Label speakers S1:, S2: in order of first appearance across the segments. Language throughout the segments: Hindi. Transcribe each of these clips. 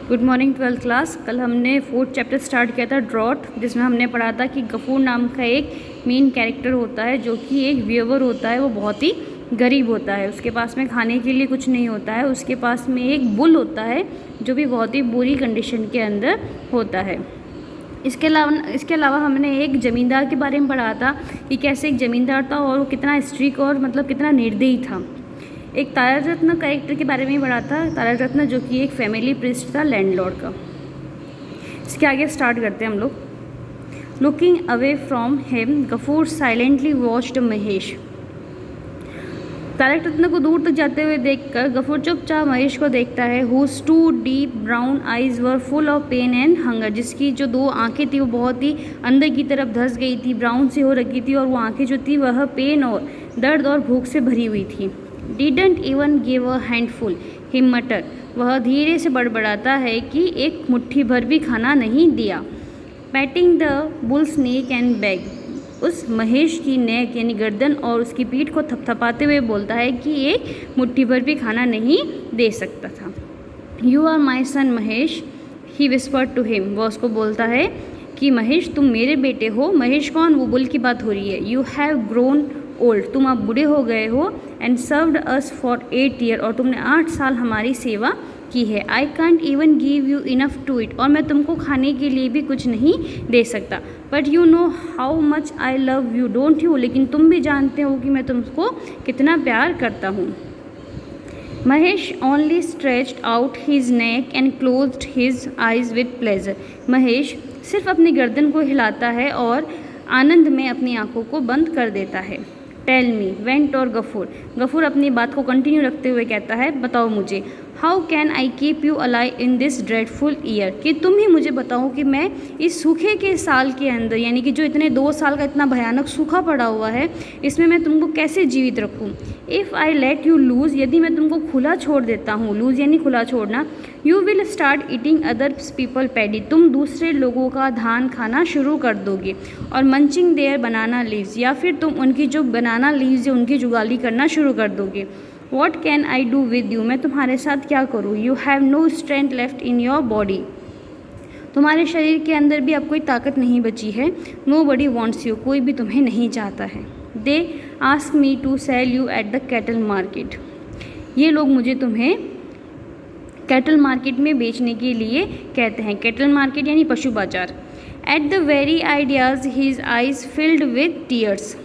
S1: Good morning 12th class. कल हमने 4th चैप्टर स्टार्ट किया था ड्रॉट, जिसमें हमने पढ़ा था कि गफूर नाम का एक मेन कैरेक्टर होता है जो कि एक व्यूअर होता है। वो बहुत ही गरीब होता है, उसके पास में खाने के लिए कुछ नहीं होता है। उसके पास में एक बुल होता है जो भी बहुत ही बुरी कंडीशन के अंदर होता है। इसके अलावा हमने एक ज़मींदार के बारे में पढ़ा था कि कैसे एक ज़मींदार था और वो कितना स्ट्रिक्ट और मतलब कितना निर्दयी था। एक तारा रत्न कैरेक्टर के बारे में ही पढ़ा था, तारा रत्न जो कि एक फैमिली प्रिस्ट था लैंडलॉर्ड का। इसके आगे स्टार्ट करते हैं हम लोग। Looking away from him Gafoor silently watched Mahesh. Tarak Ratna को दूर तक जाते हुए देखकर गफूर चुपचाप महेश को देखता है। Whose two deep brown eyes were full of pain and hunger. जिसकी जो दो आंखें थी वो बहुत ही अंदर की तरफ धंस गई थी, ब्राउन सी हो रखी थी, और वो आंखें जो थी वह पेन और दर्द और भूख से भरी हुई थी। Didn't even give a handful, he muttered। वह धीरे से बड़बड़ाता है कि एक मुट्ठी भर भी खाना नहीं दिया। Patting the bull's neck and begged। उस महेश की नेक यानी गर्दन और उसकी पीठ को थपथपाते हुए बोलता है कि एक मुट्ठी भर भी खाना नहीं दे सकता था। You are my son Mahesh, he whispered to him। वह उसको बोलता है कि महेश तुम मेरे बेटे हो। महेश कौन? वो बुल की बात हो रही है। You have grown ओल्ड, तुम अब बूढ़े हो गए हो। And served us for 8 year, और तुमने 8 साल हमारी सेवा की है। I can't even give you enough to eat, और मैं तुमको खाने के लिए भी कुछ नहीं दे सकता। But you know how much I love you don't you, लेकिन तुम भी जानते हो कि मैं तुमको कितना प्यार करता हूँ। Mahesh only stretched out his neck and closed his eyes with pleasure. Mahesh सिर्फ अपनी गर्दन को हिलाता है और आनंद में अपनी आंखों को बंद कर देता है। टेल मी वेंट और गफूर। गफूर अपनी बात को कंटिन्यू रखते हुए कहता है बताओ मुझे। How can I keep you alive in this dreadful year, कि तुम ही मुझे बताओ कि मैं इस सूखे के साल के अंदर, यानी कि जो इतने 2 साल का इतना भयानक सूखा पड़ा हुआ है, इसमें मैं तुमको कैसे जीवित रखूँ। If I let you lose, यदि मैं तुमको खुला छोड़ देता हूँ, लूज़ यानी खुला छोड़ना, you will start eating others people paddy, तुम दूसरे लोगों का धान खाना शुरू कर दोगे। और मंचिंग देयर बनाना लीव्स, या फिर तुम उनकी जो बनाना लीव्स है उनकी जुगाली करना शुरू कर दोगे। What can I do with you, मैं तुम्हारे साथ क्या करूँ। You have no strength left in your body, तुम्हारे शरीर के अंदर भी अब कोई ताकत नहीं बची है। नो बडी वॉन्ट्स यू, कोई भी तुम्हें नहीं चाहता है। They ask me to sell you at the cattle market, ये लोग मुझे तुम्हें कैटल मार्केट में बेचने के लिए कहते हैं। कैटल मार्केट यानी पशु बाजार। At the very ideas his eyes filled with tears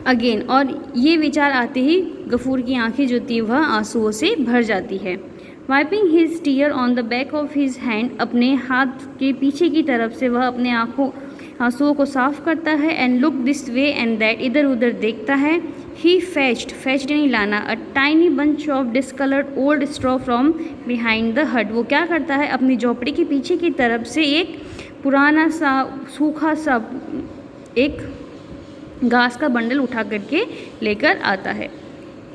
S1: again, और ये विचार आते ही गफूर की आंखें जो थी वह आंसुओं से भर जाती है। Wiping his tear on the back of his hand, अपने हाथ के पीछे की तरफ से वह अपने आंसुओं को साफ करता है। And look this way and that, इधर उधर देखता है। ही फेच्ड यानी लाना, a tiny bunch of discoloured old straw from behind the हट। वो क्या करता है, अपनी झोपड़ी के पीछे की तरफ से एक पुराना सा सूखा सा एक घास का बंडल उठा करके लेकर आता है।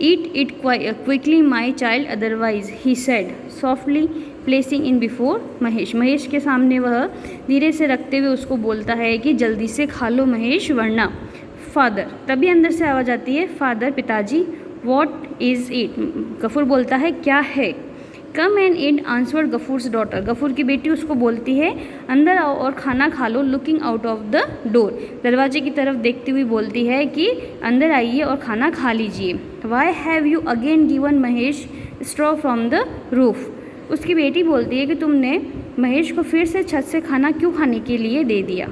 S1: Eat it quickly my child otherwise, he said softly placing in before Mahesh. Mahesh के सामने वह धीरे से रखते हुए उसको बोलता है कि जल्दी से खा लो महेश, वरना। फादर, तभी अंदर से आवाज़ आती है फादर, पिताजी। वॉट इज़ इट, गफूर बोलता है क्या है। Come and eat answered Gafoor's daughter, Gafoor की बेटी उसको बोलती है अंदर आओ और खाना खा लो। Looking out of the door, दरवाजे की तरफ देखती हुई बोलती है कि अंदर आइए और खाना खा लीजिए। Why have you again given Mahesh straw from the roof, उसकी बेटी बोलती है कि तुमने महेश को फिर से छत से खाना क्यों खाने के लिए दे दिया।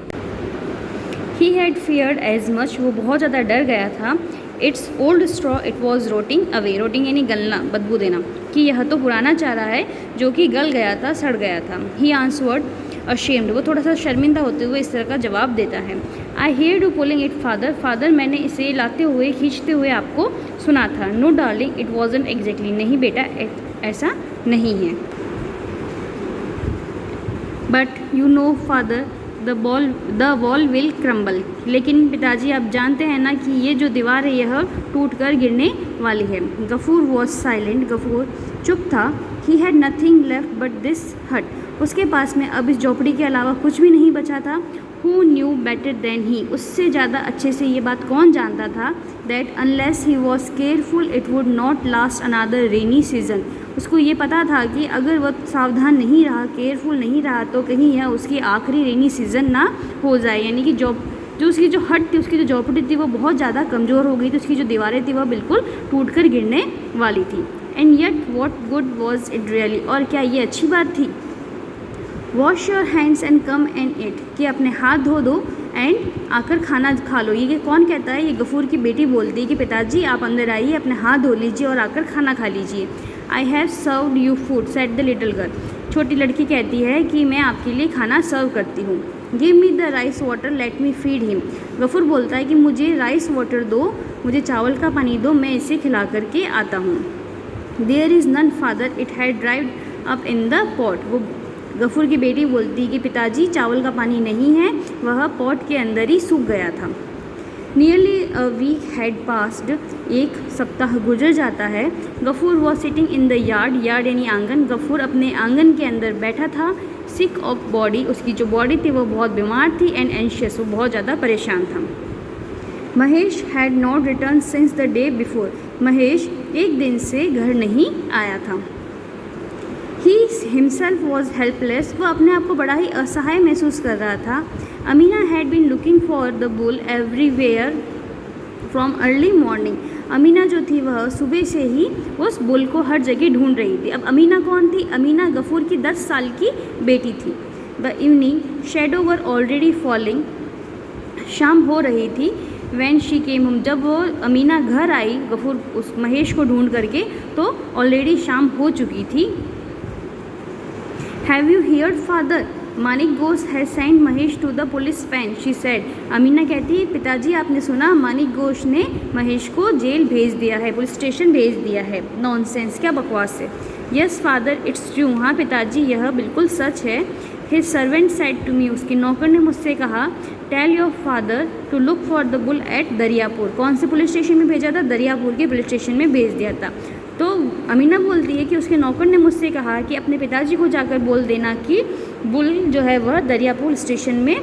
S1: He had feared as much, वो बहुत ज़्यादा डर गया था। It's old straw it was rotting away, rotting यानी गलना, बदबू देना, कि यह तो पुराना चारा है जो कि गल गया था, सड़ गया था। ही आंसवर्ड अशेम्ड, वो थोड़ा सा शर्मिंदा होते हुए इस तरह का जवाब देता है। I hear you pulling it father, father मैंने इसे लाते हुए खींचते हुए आपको सुना था। No darling it wasn't exactly, नहीं बेटा ऐसा नहीं है। But you know father the wall will crumble, लेकिन पिताजी आप जानते हैं ना कि ये जो दीवार है यह टूट कर गिरने वाली है। गफूर वॉज साइलेंट, गफूर चुप था। He had nothing left but this हट, उसके पास में अब इस झोपड़ी के अलावा कुछ भी नहीं बचा था। Who knew better than he, उससे ज़्यादा अच्छे से ये बात कौन जानता था that unless he was careful it would not last another rainy season, उसको ये पता था कि अगर वह सावधान नहीं रहा, केयरफुल नहीं रहा, तो कहीं यह उसकी आखिरी रेनी सीज़न ना हो जाए, यानी कि जो उसकी जो हट थी, उसकी जो झोपड़ी थी वो बहुत ज़्यादा कमज़ोर हो गई थी, उसकी जो दीवारें थी वह बिल्कुल टूट कर गिरने वाली थी। And yet what good was it really, और क्या ये अच्छी बात थी। Wash your hands and come and it, कि अपने हाथ धो दो एंड आकर खाना खा लो। ये कौन कहता है, ये गफूर की बेटी बोलती है कि पिताजी आप अंदर आइए, अपने हाथ धो लीजिए और आकर खाना खा लीजिए। I have served you food said the little girl, छोटी लड़की कहती है कि मैं आपके लिए खाना सर्व करती हूँ। Give me the rice water let me feed him, Gafoor बोलता है कि मुझे राइस वाटर दो, मुझे चावल का पानी दो, मैं इसे खिला करके आता हूँ। There is none father it had dried up in the pot, वो गफूर की बेटी बोलती है कि पिताजी चावल का पानी नहीं है, वह पॉट के अंदर ही सूख गया था। Nearly a week had passed, एक सप्ताह गुजर जाता है। Gafoor was sitting in the yard, yard यानी आंगन, गफूर अपने आंगन के अंदर बैठा था। सिक ऑफ बॉडी, उसकी जो बॉडी थी वो बहुत बीमार थी। एंड एंशियस, वो बहुत ज़्यादा परेशान था। Mahesh had not return since the day before, Mahesh एक दिन से घर नहीं आया था। ही हिमसेल्फ वॉज हेल्पलेस, वह अपने आप को बड़ा ही असहाय महसूस कर रहा था। Amina had been looking for the bull everywhere from early morning, Amina जो थी वह सुबह से ही उस बुल को हर जगह ढूंढ रही थी। अब अमीना कौन थी, अमीना गफूर की 10 साल की बेटी थी। The evening shadow were already falling, शाम हो रही थी। वैन शी केम होम, जब वो अमीना घर आई गफूर उस महेश को ढूंढ करके, तो ऑलरेडी शाम हो चुकी थी। Have you heard father, Manik Ghosh has send Mahesh to the police pen, she said, Amina कहती है पिताजी आपने सुना, मानिक घोष ने महेश को जेल भेज दिया है, पुलिस स्टेशन भेज दिया है। नॉनसेंस, क्या बकवास है। यस फादर इट्स ट्रू, हाँ पिताजी यह बिल्कुल सच है। His servant said to me, उसके नौकर ने मुझसे कहा, tell your father to look for the bull at Dariyapur, कौन से पुलिस स्टेशन में भेजा था, दरियापुर के पुलिस स्टेशन में भेज दिया था। तो अमीना बोलती है कि उसके नौकर ने मुझसे कहा कि अपने पिताजी को जाकर बोल देना कि बुल जो है वह दरियापुर स्टेशन में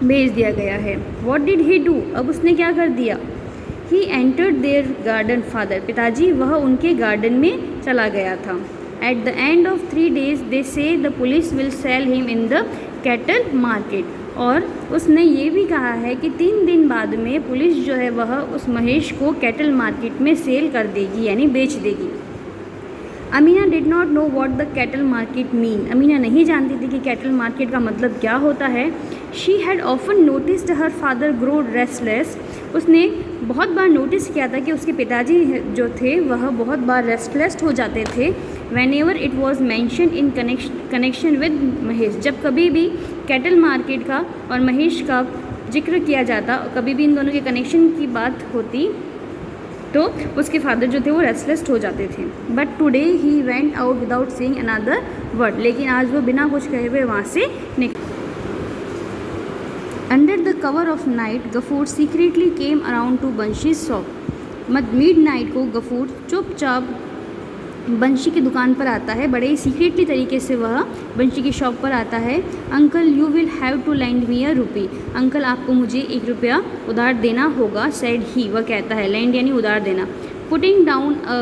S1: भेज दिया गया है। व्हाट डिड ही डू, अब उसने क्या कर दिया। He entered their garden father, पिताजी वह उनके गार्डन में चला गया था। At the end of 3 days they say the police will sell him in the cattle market, और उसने ये भी कहा है कि 3 दिन बाद में पुलिस जो है वह उस महेश को कैटल मार्केट में सेल कर देगी, यानी बेच देगी। Amina did not know what the cattle market mean, Amina नहीं जानती थी कि कैटल मार्केट का मतलब क्या होता है। She had often noticed her father grow restless, उसने बहुत बार नोटिस किया था कि उसके पिताजी जो थे वह बहुत बार रेस्टलेस हो जाते थे। Van ever it was mention in connection with Mahesh, जब कभी भी कैटल मार्केट का और महेश का जिक्र किया जाता, कभी भी इन दोनों के कनेक्शन की बात होती, तो उसके फादर जो थे वो रेस्टलेस हो जाते थे। But today he went out without saying another word, लेकिन आज वो बिना कुछ कहे हुए वहाँ से निकले। Under the cover of night Gafoor secretly came around to Banshi shop, midnight को गफूर चुपचाप बंशी की दुकान पर आता है, बड़े ही सीक्रेटली तरीके से वह बंशी की शॉप पर आता है। Uncle you will have to lend me a rupee, uncle आपको मुझे 1 रुपया उधार देना होगा। सेड ही, वह कहता है, लैंड यानी उधार देना। पुटिंग डाउन अ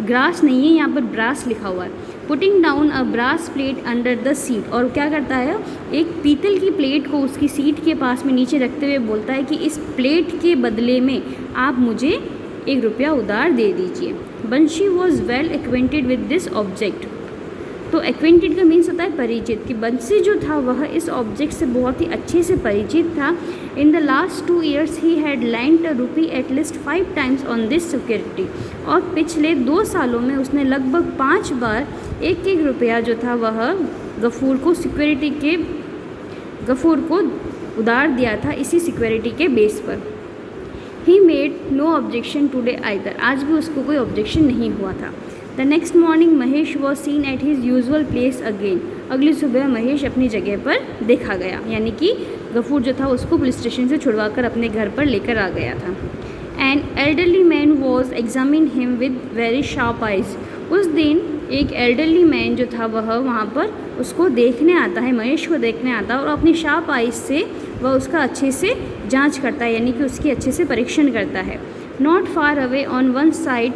S1: ग्रास नहीं है, यहाँ पर ब्रास लिखा हुआ है। Putting down a brass plate under the seat, और क्या करता है, एक पीतल की प्लेट को उसकी सीट के पास में नीचे रखते हुए बोलता है कि इस प्लेट के बदले में आप मुझे 1 रुपया उधार दे दीजिए। Banshi was well acquainted with this object, तो एक्वेंटेड का मीन्स होता है परिचित, कि बंसी जो था वह इस ऑब्जेक्ट से बहुत ही अच्छे से परिचित था। In the last 2 years he had land a rupee at least 5 times on this security, और पिछले 2 सालों में उसने लगभग 5 बार 1-1 रुपया जो था वह गफूर को उधार दिया था, इसी सिक्योरिटी के बेस पर। He made no objection today either, आज भी उसको कोई ऑब्जेक्शन नहीं हुआ था। The next morning Mahesh was seen at his usual place again, अगली सुबह महेश अपनी जगह पर देखा गया, यानी कि गफूर जो था उसको पुलिस स्टेशन से छुड़वा कर अपने घर पर लेकर आ गया था। An elderly man was examine him with very sharp eyes, उस दिन एक एल्डरली मैन जो था वह वहाँ पर उसको देखने आता है, महेश को देखने आता है, और अपनी शार्प आइज से वह उसका अच्छे से जांच करता है, यानी कि उसकी अच्छे से परीक्षण करता है। Not far away on one side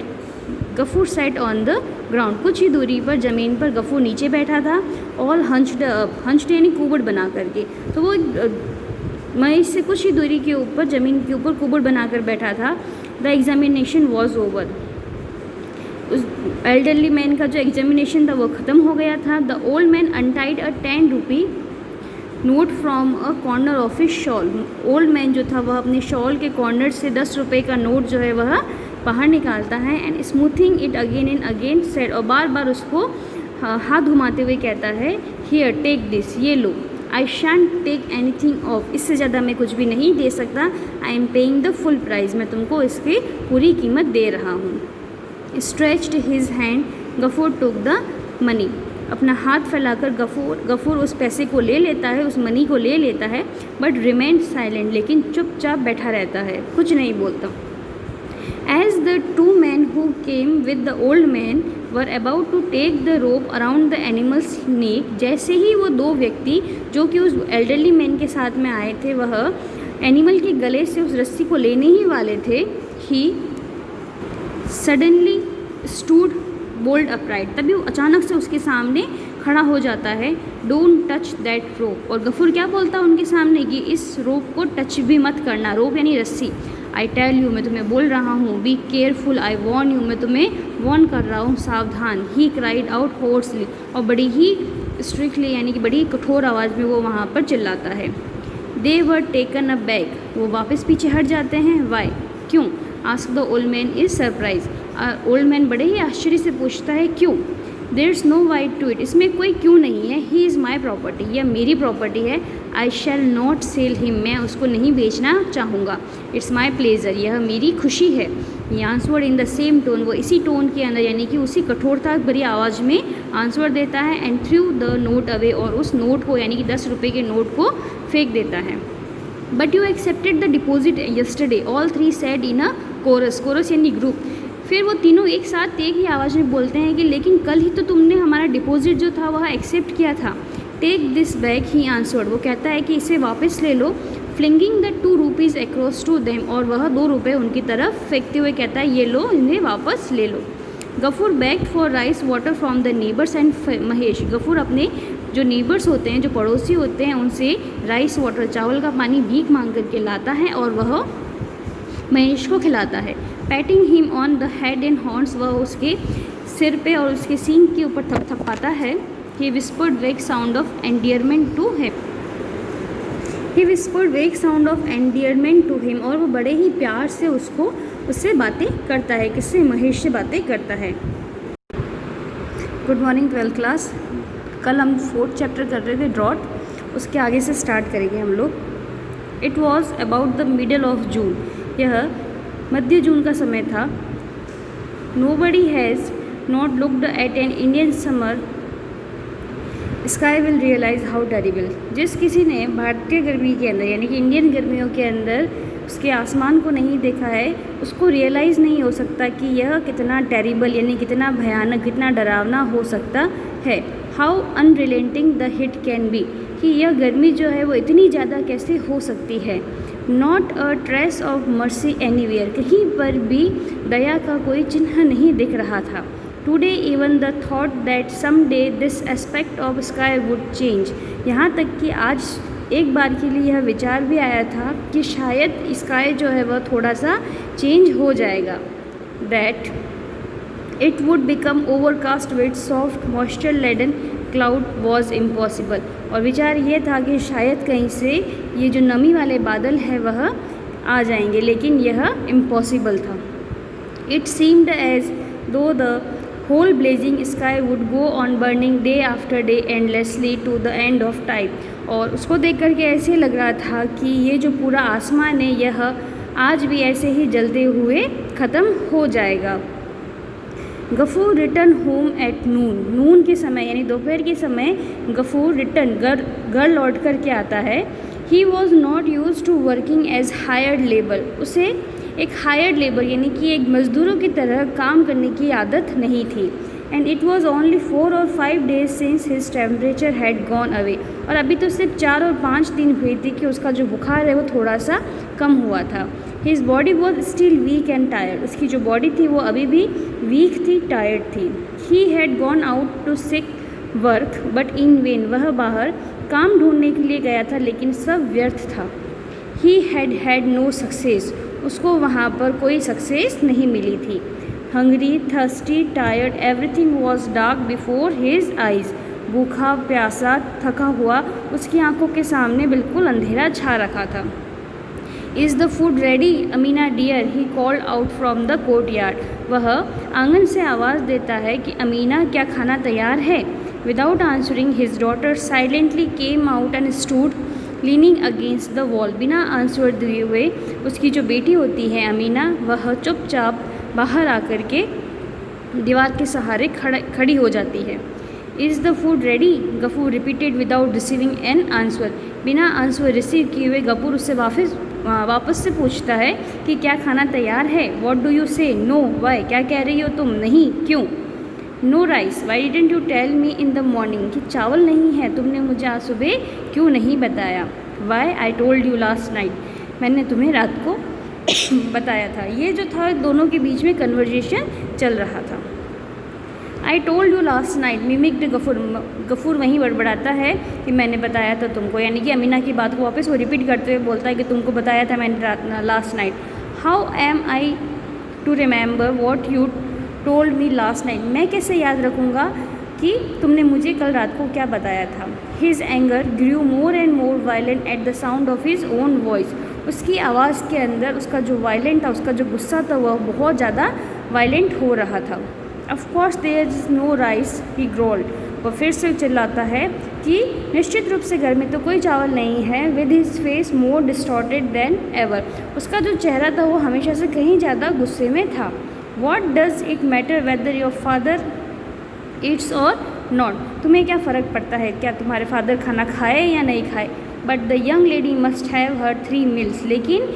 S1: Gafoor set on the ground, कुछ ही दूरी पर ज़मीन पर गफूर नीचे बैठा था, ऑल हंच्ड अप, हंच्ड यानी कुबड़ बना करके। तो वो महेश से कुछ ही दूरी के ऊपर ज़मीन के ऊपर कुबड़ बनाकर बैठा था। द एग्जामिनेशन वॉज ओवर, उस एल्डरली मैन का जो एग्जामिनेशन था वो ख़त्म हो गया था। The old man untied a 10 rupee note from a corner of his shawl, old man जो था वह अपने शॉल के कॉर्नर से 10 रुपये का नोट जो है वह बाहर निकालता है। And smoothing it again and again said, और बार बार उसको हाथ घुमाते हुए कहता है, हियर टेक दिस, ये लो, I shan't take anything off, इससे ज़्यादा मैं कुछ भी नहीं दे सकता, I am paying the full price, मैं तुमको इसकी पूरी कीमत दे रहा हूँ। Stretched his hand, Gafoor took the money, अपना हाथ फैलाकर गफूर उस पैसे को ले लेता है, उस मनी को ले लेता है। बट रिमेंड साइलेंट, लेकिन चुपचाप बैठा रहता है, कुछ नहीं बोलता। As the two men who came with the old man were about to take the rope around the animal's neck, जैसे ही वो दो व्यक्ति जो कि उस एल्डरली मैन के साथ में आए थे वह एनिमल के गले से उस रस्सी को लेने ही वाले थे, he suddenly stood bold upright, तभी वो अचानक से उसके सामने खड़ा हो जाता है। डोंट टच दैट रोप, और गफूर क्या बोलता है उनके सामने कि इस रोप को टच भी मत करना, रोप यानी रस्सी। आई टेल यू, मैं तुम्हें बोल रहा हूँ, be careful, I Warne you, मैं तुम्हें वॉर्न कर रहा हूँ, सावधान। ही क्राइड आउट होर्सली, और बड़ी ही स्ट्रिक्टली यानी कि बड़ी कठोर आवाज़ में वो वहाँ पर चिल्लाता है। दे वर टेकन अ बैक, वो वापस पीछे हट जाते हैं। वाई, क्यों? Ask the old man is surprise, old man बड़े ही आश्चर्य से पूछता है क्यों। There is no why to it, इसमें कोई क्यों नहीं है। ही इज़ माई प्रॉपर्टी, यह मेरी प्रॉपर्टी है। आई शैल नॉट सेल हिम, मैं उसको नहीं बेचना चाहूँगा। इट्स माई प्लेजर, यह मेरी खुशी है। ही आंसवर्ड इन द सेम टोन, वो इसी टोन के अंदर यानी कि उसी कठोरता भरी आवाज़ में आंसवर देता है। And through the note away, और उस नोट को यानी कि 10 रुपये के नोट को फेंक देता है। But you accepted the deposit yesterday, all three said in a chorus, chorus यानी ग्रुप। फिर वो तीनों एक साथ एक ही आवाज़ में बोलते हैं कि लेकिन कल ही तो तुमने हमारा डिपॉजिट जो था वह एक्सेप्ट किया था। Take this back, he answered, वो कहता है कि इसे वापस ले लो। Flinging the 2 rupees across to them, और वह 2 रुपये उनकी तरफ फेंकते हुए कहता है ये लो, इन्हें वापस ले लो। Gafoor begged for rice water from the neighbours and Mahesh, Gafoor अपने जो नेबर्स होते हैं, जो पड़ोसी होते हैं, उनसे राइस वाटर, चावल का पानी भीख मांग करके लाता है और वह महेश को खिलाता है। Patting him on the head and horns, वह उसके सिर पे और उसके सींग के ऊपर थपथपाता है। He whispered vague sound of endearment to him, he whispered vague sound of endearment to him, और वो बड़े ही प्यार से उससे बातें करता है। किससे? महेश से बातें करता है। Good morning 12th class. कल हम 4th चैप्टर कर रहे थे ड्रॉट, उसके आगे से स्टार्ट करेंगे हम लोग। It was about the middle of June, यह मध्य जून का समय था। Nobody has not looked at an Indian summer sky will realise how terrible, जिस किसी ने भारतीय गर्मी के अंदर यानी कि इंडियन गर्मियों के अंदर उसके आसमान को नहीं देखा है, उसको रियलाइज़ नहीं हो सकता कि यह कितना टेरिबल यानी कितना भयानक, कितना डरावना हो सकता है। How unrelenting the hit can be, कि यह गर्मी जो है वो इतनी ज़्यादा कैसे हो सकती है। Not a trace of mercy anywhere, कहीं पर भी दया का कोई चिन्ह नहीं दिख रहा था। Today even the thought that some day this aspect of sky would change, यहाँ तक कि आज एक बार के लिए यह विचार भी आया था कि शायद स्काई जो है वह थोड़ा सा चेंज हो जाएगा। That it would become overcast with soft moisture laden cloud was impossible, और विचार ये था कि शायद कहीं से ये जो नमी वाले बादल है वह आ जाएंगे, लेकिन यह इम्पॉसिबल था। It seemed as though the whole blazing sky would go on burning day after day endlessly to the end of time, और उसको देख करके ऐसे लग रहा था कि ये जो पूरा आसमान है यह आज भी ऐसे ही जलते हुए ख़त्म हो जाएगा। Gafoor return home at noon, noon के समय यानी दोपहर के समय गफूर रिटर्न घर लौट कर के आता है। He was not use to working as hired labour, उसे एक हायर्ड लेबर यानी कि एक मज़दूरों की तरह काम करने की आदत नहीं थी। And it was only 4 or 5 days since his temperature had gone away, और अभी तो सिर्फ 4 और 5 दिन हुई थी कि उसका जो बुखार है वो थोड़ा सा कम हुआ था। His body was still weak and tired, उसकी जो बॉडी थी वो अभी भी वीक थी, टायर्ड थी। He had gone out to seek work but in vain, वह बाहर काम ढूंढने के लिए गया था लेकिन सब व्यर्थ था। ही हैड नो सक्सेस, उसको वहाँ पर कोई सक्सेस नहीं मिली थी। Hungry, thirsty, tired, everything was dark before his eyes, भूखा, प्यासा, थका हुआ, उसकी आंखों के सामने बिल्कुल अंधेरा छा रखा था। Is the food ready Amina dear, he called out from the courtyard, वह आंगन से आवाज़ देता है कि अमीना क्या खाना तैयार है। Without answering his daughter silently came out and stood leaning against the wall, बिना आंसर दिए हुए उसकी जो बेटी होती है अमीना, वह चुपचाप बाहर आकर के दीवार के सहारे खड़ी हो जाती है। Is the food ready, Gafoor repeated without receiving an answer, बिना आंसर रिसीव किए हुए गफूर उससे वापस से पूछता है कि क्या खाना तैयार है। What do you say, no, why, क्या कह रही हो तुम, नहीं, क्यों। No rice, why didn't you tell me in the morning, कि चावल नहीं है, तुमने मुझे आज सुबह क्यों नहीं बताया। Why, I told you last night, मैंने तुम्हें रात को बताया था। ये जो था दोनों के बीच में कन्वर्जेशन चल रहा था। I told you last night mimicked Gafoor, Gafoor वहीं बड़बड़ाता है कि मैंने बताया था तुमको, यानी कि अमीना की बात को वापस वो रिपीट करते हुए बोलता है कि तुमको बताया था मैंने last night. How am I to remember what you told me last night, मैं कैसे याद रखूँगा कि तुमने मुझे कल रात को क्या बताया था। His anger grew more and more violent at the sound of his own voice, उसकी आवाज़ के अंदर उसका जो वायलेंट था, उसका जो गुस्सा था वह बहुत ज़्यादा वायलेंट हो रहा था। Of course there is no rice, he growled, वह फिर से चिल्लाता है कि निश्चित रूप से घर में तो कोई चावल नहीं है। With his face more distorted then ever, उसका जो चेहरा था वो हमेशा से कहीं ज़्यादा गुस्से में था। What does it matter whether your father Yeats और नॉट, तुम्हें क्या फ़र्क पड़ता है क्या तुम्हारे फादर खाना खाए या नहीं खाए। But the young lady must have her 3 meals, लेकिन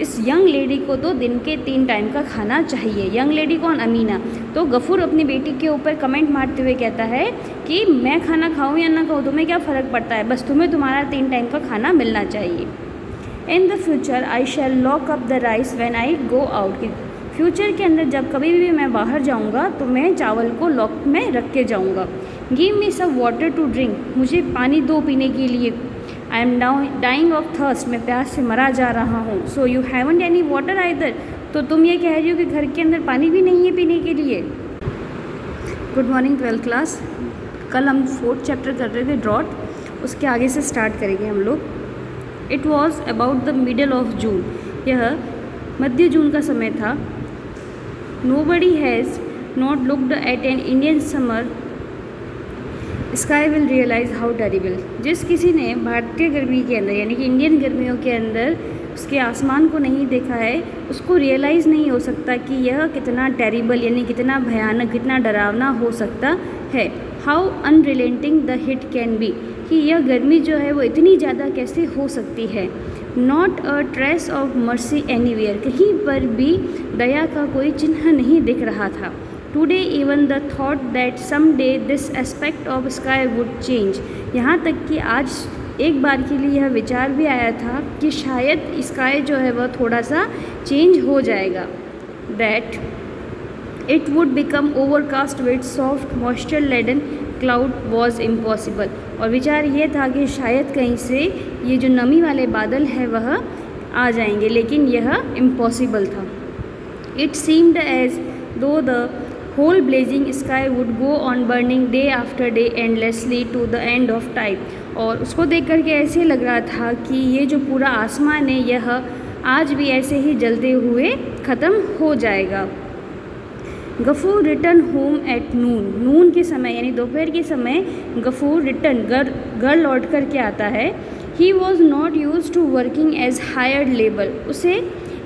S1: इस यंग लेडी को तो दिन के 3 टाइम का खाना चाहिए। यंग लेडी कौन, अमीना। तो गफूर अपनी बेटी के ऊपर कमेंट मारते हुए कहता है कि मैं खाना खाऊं या ना खाऊं, तुम्हें क्या फ़र्क पड़ता है, बस तुम्हें तुम्हारा 3 टाइम का खाना मिलना चाहिए। In the future I shall lock up the rice when I go out, future के अंदर जब कभी भी मैं बाहर जाऊंगा तो मैं चावल को लॉक में रख के जाऊंगा। Give me some water to drink, मुझे पानी दो पीने के लिए। I am dying of thirst, मैं प्यास से मरा जा रहा हूँ। So you haven't any water either, तो तुम ये कह रही हो कि घर के अंदर पानी भी नहीं है पीने के लिए। Good morning 12th class. कल हम 4th चैप्टर कर रहे थे ड्रॉट, उसके आगे से स्टार्ट करेंगे हम लोग। It was about the middle of June, यह मध्य जून का समय था। Nobody has not looked at an Indian summer sky will realize how terrible, जिस किसी ने भारतीय गर्मी के अंदर यानी कि इंडियन गर्मियों के अंदर उसके आसमान को नहीं देखा है, उसको रियलाइज़ नहीं हो सकता कि यह कितना टेरिबल यानी कितना भयानक, कितना डरावना हो सकता है। How unrelenting the hit can be, कि यह गर्मी जो है वो इतनी ज़्यादा कैसे हो सकती है। Not a trace of mercy anywhere, कहीं पर भी दया का कोई चिन्ह नहीं दिख रहा था। Today even the thought that some day this aspect of sky would change, यहाँ तक कि आज एक बार के लिए यह विचार भी आया था कि शायद स्काई जो है वह थोड़ा सा चेंज हो जाएगा। That it would become overcast with soft moisture laden cloud was impossible, और विचार ये था कि शायद कहीं से ये जो नमी वाले बादल है वह आ जाएंगे, लेकिन यह इम्पॉसिबल था। It seemed as though the whole blazing sky would go on burning day after day endlessly to the end of time, और उसको देख करके ऐसे लग रहा था कि ये जो पूरा आसमान है यह आज भी ऐसे ही जलते हुए ख़त्म हो जाएगा। Gafoor return home at noon, noon के समय यानी दोपहर के समय गफूर रिटर्न घर लौट कर के आता है। He was not use to working as hired labour, उसे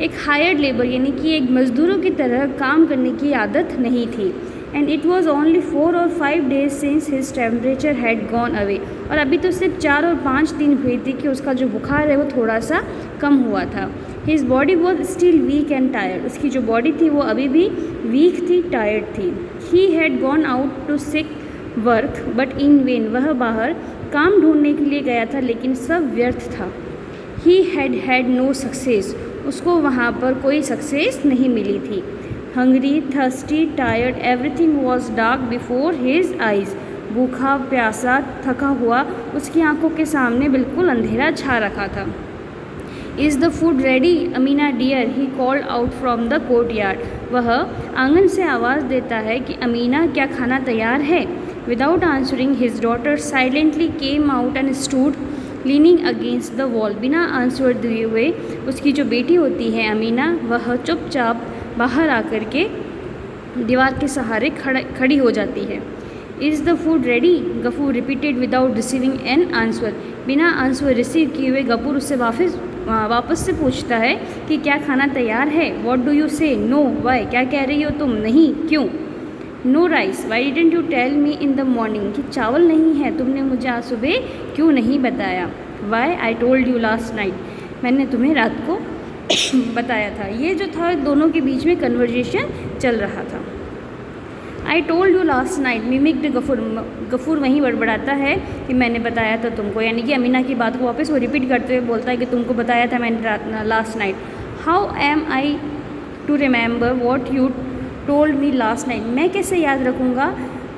S1: एक हायर्ड लेबर यानी कि एक मज़दूरों की तरह काम करने की आदत नहीं थी। And it was only 4 or 5 days since his temperature had gone away, और अभी तो सिर्फ 4 और 5 दिन हुए थे कि उसका जो बुखार है वो थोड़ा सा कम हुआ था। His body was still weak and tired, उसकी जो बॉडी थी वो अभी भी वीक थी, टायर्ड थी। He had gone out to seek work but in vain, वह बाहर काम ढूंढने के लिए गया था लेकिन सब व्यर्थ था। ही हैड नो सक्सेस, उसको वहाँ पर कोई सक्सेस नहीं मिली थी। Hungary, thirsty, tired, everything was dark before his eyes. भूखा, प्यासा, थका हुआ, उसकी आंखों के सामने बिल्कुल अंधेरा छा रखा था। Is the food ready Amina dear, he called out from the courtyard. वह आंगन से आवाज़ देता है कि अमीना, क्या खाना तैयार है? Without answering his daughter silently came out and stood leaning against the wall. बिना आंसर दिए हुए उसकी जो बेटी होती है अमीना, वह चुपचाप बाहर आकर के दीवार के सहारे खड़ी हो जाती है। Is the food ready? Gafoor repeated without receiving an answer. बिना आंसर रिसीव किए हुए गफूर उससे वापस से पूछता है कि क्या खाना तैयार है? What do you say? No. Why? क्या कह रही हो तुम? नहीं। क्यों? No rice. Why didn't you tell me in the morning? कि चावल नहीं है, तुमने मुझे आज सुबह क्यों नहीं बताया? Why? I told you last night. मैंने तुम्हें रात को बताया था। ये जो था दोनों के बीच में कन्वर्जेशन चल रहा था। I told you last night mimicked Gafoor. Gafoor वहीं बड़बड़ाता है कि मैंने बताया था तुमको, यानी कि अमीना की बात को वापस वो रिपीट करते हुए बोलता है कि तुमको बताया था मैंने last night. How am I to remember what you told me last night? मैं कैसे याद रखूँगा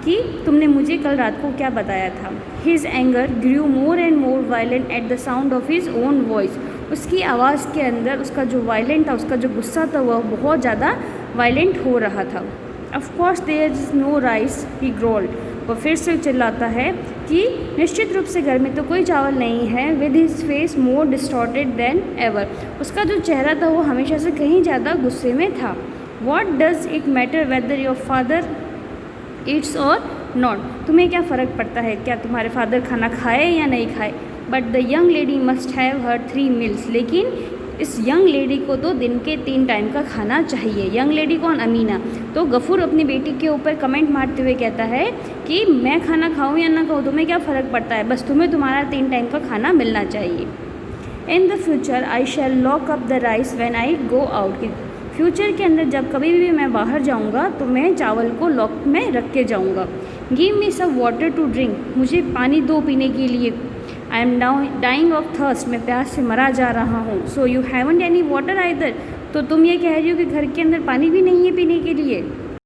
S1: कि तुमने मुझे कल रात को क्या बताया था? His anger grew more and more violent at the sound of his own voice. उसकी आवाज़ के अंदर उसका जो वायलेंट था, उसका जो गुस्सा था, वह बहुत ज़्यादा वायलेंट हो रहा था। Of course there is no rice, he growled. वह फिर से चिल्लाता है कि निश्चित रूप से घर में तो कोई चावल नहीं है। With his face more distorted then ever. उसका जो चेहरा था वो हमेशा से कहीं ज़्यादा गुस्से में था। What does it matter whether your father it's और नॉट? तुम्हें क्या फ़र्क पड़ता है क्या तुम्हारे फादर खाना खाए या नहीं खाए? But the young lady must have her 3 meals. लेकिन इस यंग लेडी को तो दिन के 3 टाइम का खाना चाहिए। यंग लेडी कौन? अमीना। तो गफूर अपनी बेटी के ऊपर कमेंट मारते हुए कहता है कि मैं खाना खाऊं या ना खाऊं, तुम्हें क्या फ़र्क पड़ता है, बस तुम्हें तुम्हारा 3 टाइम का खाना मिलना चाहिए। In the future I shall lock up the rice when I go out. Future के अंदर जब कभी भी मैं बाहर जाऊंगा तो मैं चावल को लॉक में रख के जाऊंगा। Give me some water to drink. मुझे पानी दो पीने के लिए। I am dying of thirst. मैं प्यास से मरा जा रहा हूँ। So you haven't any water either. तो तुम ये कह रही हो कि घर के अंदर पानी भी नहीं है पीने के लिए?